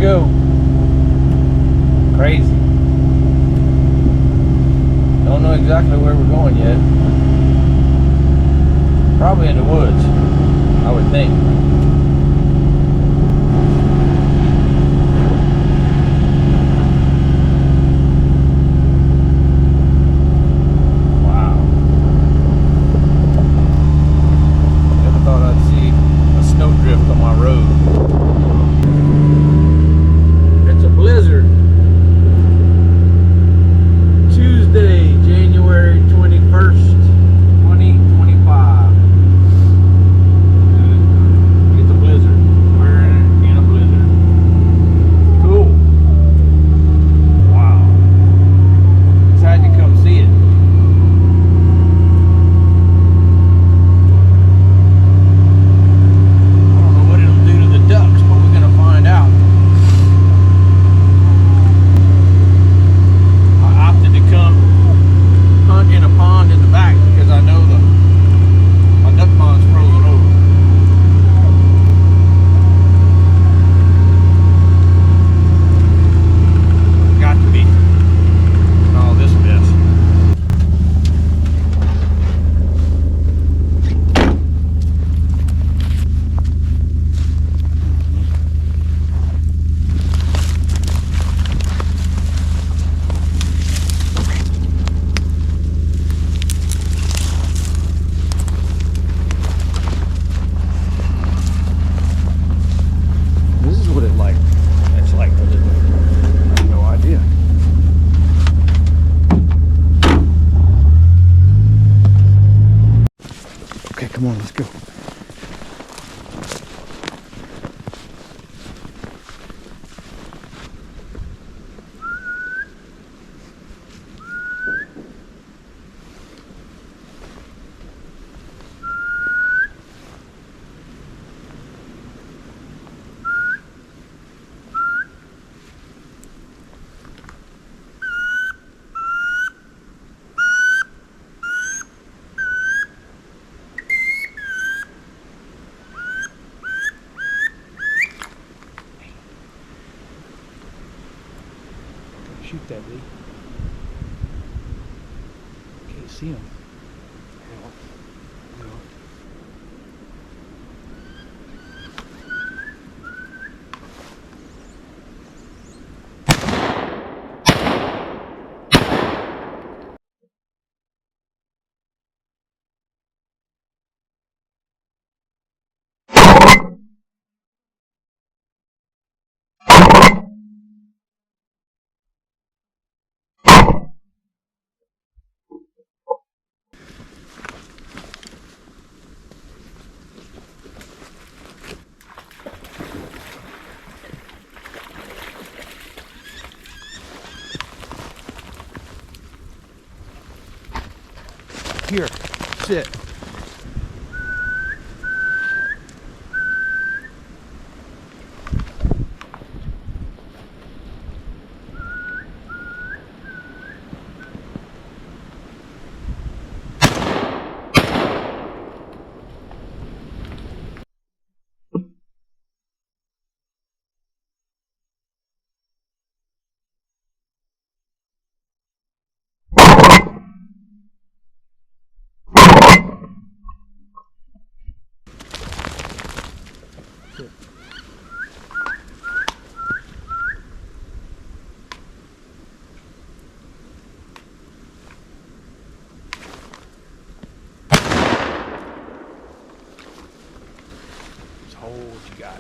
go. Crazy. Don't know exactly where we're going yet. Probably in the woods, I would think. Wow. Never thought I'd see a snowdrift on my road. It's a blizzard. Tuesday, January 21st, 2025. It's a blizzard. We're in a blizzard. Cool. Wow. Just had to come see it. I don't know what it'll do to the ducks, but we're gonna find out. I opted to come hunt in a pond in the back because I know my duck pond's frozen over. Got to be in all this mess. This is what it's like to live there. I have no idea. Okay, come on, let's go. Shoot that, Lee. Can't see him. No. Here, sit. Just hold what you got.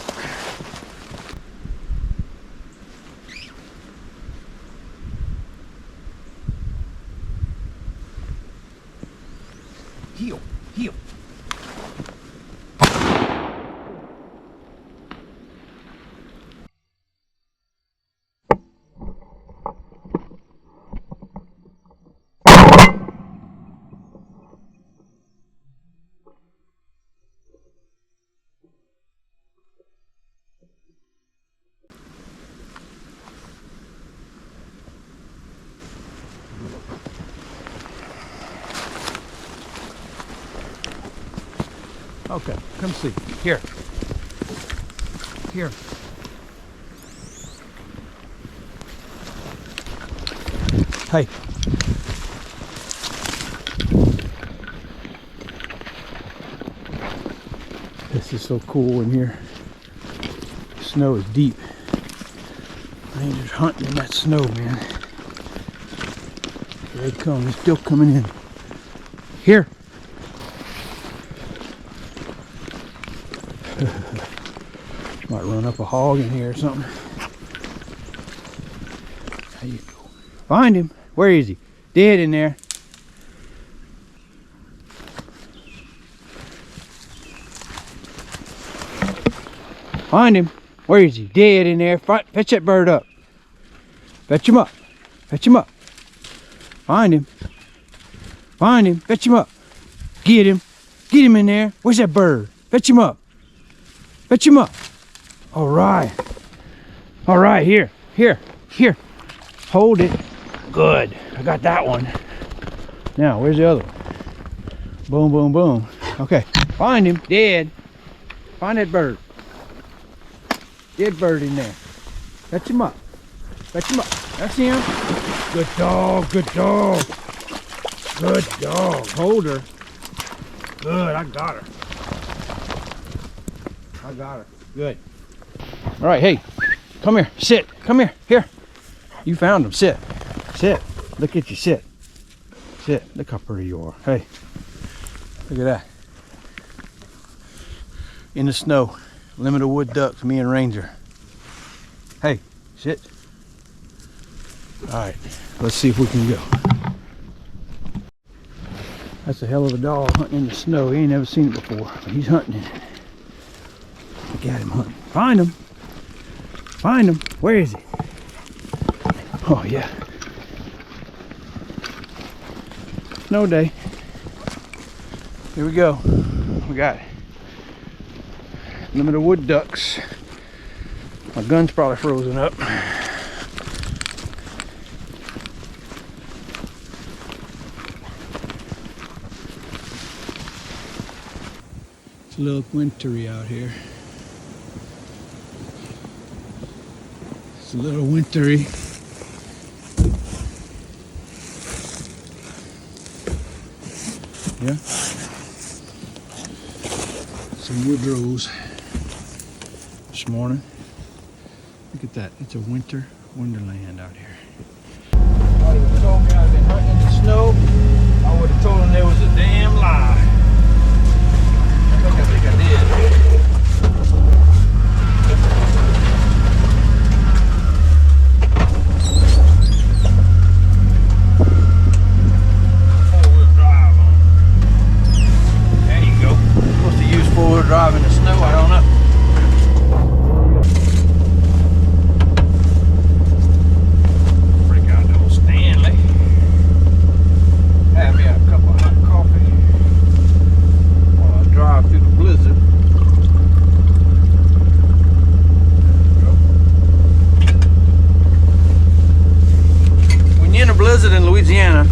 Heel. Okay, come see. Here. Hey. This is so cool in here. The snow is deep. Rangers hunting in that snow, man. Here they come. They're still coming in. Here. Might run up a hog in here or something. There you go. Find him. Where is he? Dead in there. Find him. Where is he? Dead in there. Fetch that bird up. Fetch him up. Fetch him up. Find him. Find him. Fetch him up. Get him. Get him in there. Where's that bird? Fetch him up. Fetch him up. All right. All right. Here. Here. Here. Hold it. Good. I got that one. Now, where's the other one? Boom, boom, boom. Okay. Find him. Dead. Find that bird. Dead bird in there. Fetch him up. Fetch him up. That's him. Good dog. Good dog. Good dog. Hold her. Good. I got her. I got her. Good. All right. Hey, come here. Sit. Come here. Here. You found him. Sit. Sit. Look at you. Sit. Sit. Look how pretty you are. Hey. Look at that. In the snow. Limited wood ducks, me and Ranger. Hey, sit. All right, let's see if we can go. That's a hell of a dog hunting in the snow. He ain't never seen it before, but he's hunting it. Look at him hunting. Find him. Find him. Where is he? Oh, yeah. Snow day. Here we go. We got it. Limited wood ducks. My gun's probably frozen up. It's a little wintry out here. It's a little wintry. Yeah. Some woodrows this morning. Look at that. It's a winter wonderland out here. Somebody would have told me I'd been hunting in the snow. I would have told them there was a damn lie. I think I did. Four-wheel drive on. There you go. Supposed to use four-wheel drive in the snow. I don't know. Blizzard in Louisiana,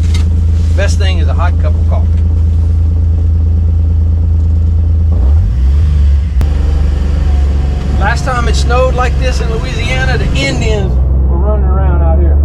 best thing is a hot cup of coffee. Last time it snowed like this in Louisiana, the Indians were running around out here.